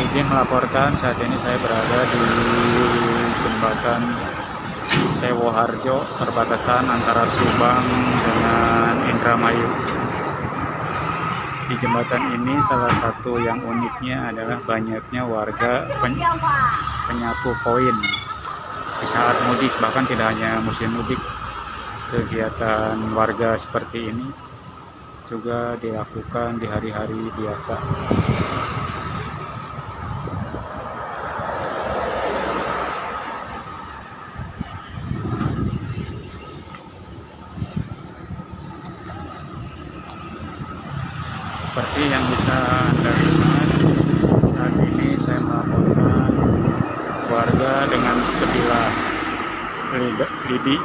Izin melaporkan, saat ini saya berada di jembatan Sewoharjo, perbatasan antara Subang dengan Indramayu. Di jembatan ini salah satu yang uniknya adalah banyaknya warga penyapu koin di saat mudik, bahkan tidak hanya musim mudik. Kegiatan warga seperti ini juga dilakukan di hari-hari biasa. Seperti yang bisa Anda lihat, saat ini saya melaporkan warga dengan sebilah lidi,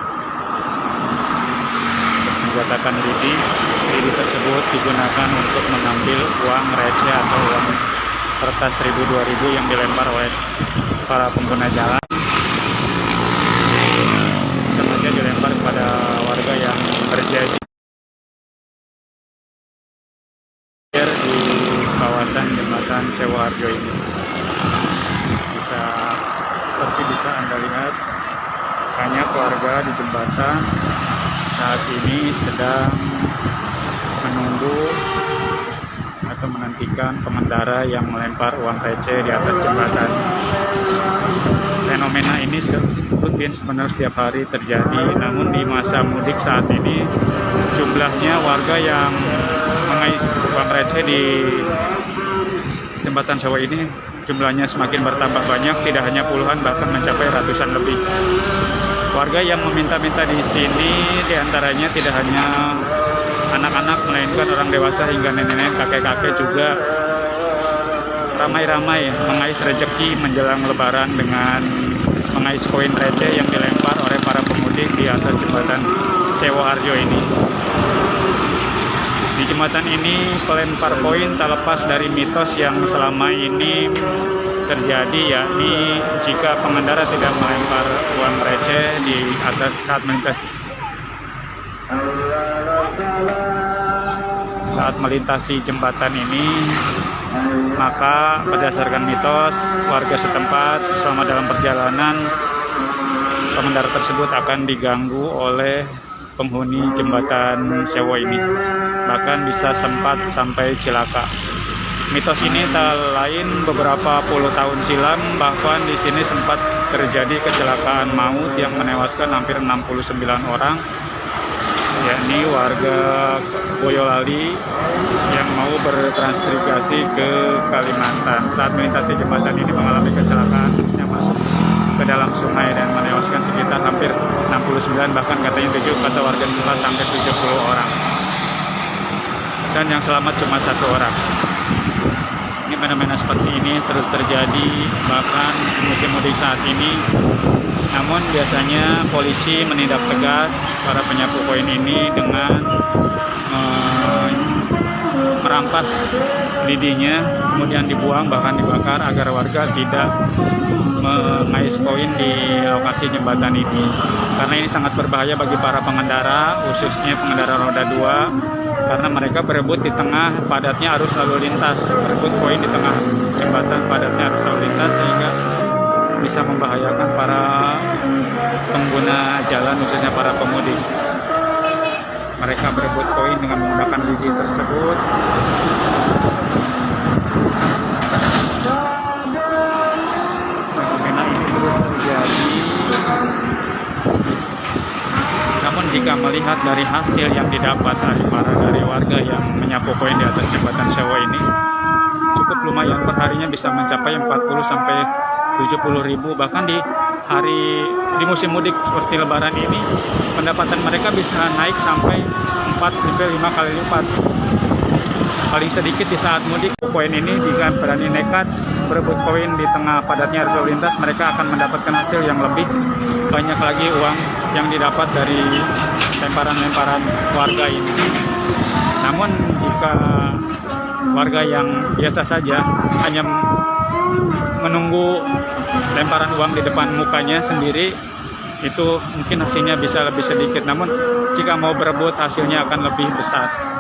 bersenjatakan lidi. Lidi tersebut digunakan untuk mengambil uang receh atau uang kertas 1000-2000 yang dilempar oleh para pengguna jalan. Sengaja dilempar kepada warga yang berjajar di kawasan jembatan Sewoharjo ini. Seperti bisa Anda lihat, banyak warga di jembatan saat ini sedang menunggu atau menantikan pengendara yang melempar uang receh di atas jembatan. Fenomena ini rutin sebenarnya setiap hari terjadi, namun di masa mudik saat ini jumlahnya warga yang mengais uang receh di jembatan Sewo ini jumlahnya semakin bertambah banyak, tidak hanya puluhan bahkan mencapai ratusan lebih. Warga yang meminta-minta di sini diantaranya tidak hanya anak-anak, melainkan orang dewasa hingga nenek-nenek, kakek-kakek juga ramai-ramai mengais rezeki menjelang lebaran dengan mengais koin receh yang dilempar oleh para pemudik di atas jembatan Sewoharjo ini. Di jembatan ini pelempar koin tak lepas dari mitos yang selama ini terjadi, yakni jika pengendara tidak melempar uang receh di atas saat melintasi jembatan ini, maka berdasarkan mitos warga setempat selama dalam perjalanan pengendara tersebut akan diganggu oleh penghuni jembatan Sewo ini, bahkan bisa sempat sampai cilaka. Mitos ini tak lain beberapa puluh tahun silam, bahkan di sini sempat terjadi kecelakaan maut yang menewaskan hampir 69 orang, yakni warga Boyolali yang mau bertransmigrasi ke Kalimantan. Saat melintasi jembatan ini mengalami kecelakaan, yang masuk ke dalam sungai dan menewaskan sekitar hampir 69, bahkan katanya 7 kata warga setempat hampir 70 orang. Dan yang selamat cuma 1 orang. Ini fenomena seperti ini terus terjadi bahkan musim mudik saat ini. Namun biasanya polisi menindak tegas para penyapu koin ini dengan merampas lidinya, kemudian dibuang bahkan dibakar agar warga tidak mengais koin di lokasi jembatan ini, karena ini sangat berbahaya bagi para pengendara, khususnya pengendara roda 2, karena mereka berebut di tengah padatnya arus lalu lintas, berebut koin di tengah jembatan padatnya arus lalu lintas, sehingga bisa membahayakan para pengguna jalan, khususnya para pemudik. Mereka berebut koin dengan menggunakan lidi tersebut. Fenomena ini terus terjadi. Namun jika melihat dari hasil yang didapat dari warga yang menyapu koin di atas jembatan Sewo ini, cukup lumayan, perharinya bisa mencapai 40 sampai 70 ribu, bahkan di musim mudik seperti lebaran ini pendapatan mereka bisa naik sampai 4-5 kali lipat. Paling sedikit di saat mudik koin ini, jika berani nekat berebut koin di tengah padatnya arus lalu lintas, mereka akan mendapatkan hasil yang lebih banyak lagi uang yang didapat dari lemparan-lemparan warga ini. Namun jika warga yang biasa saja hanya menunggu lemparan uang di depan mukanya sendiri, itu mungkin hasilnya bisa lebih sedikit. Namun jika mau berebut, hasilnya akan lebih besar.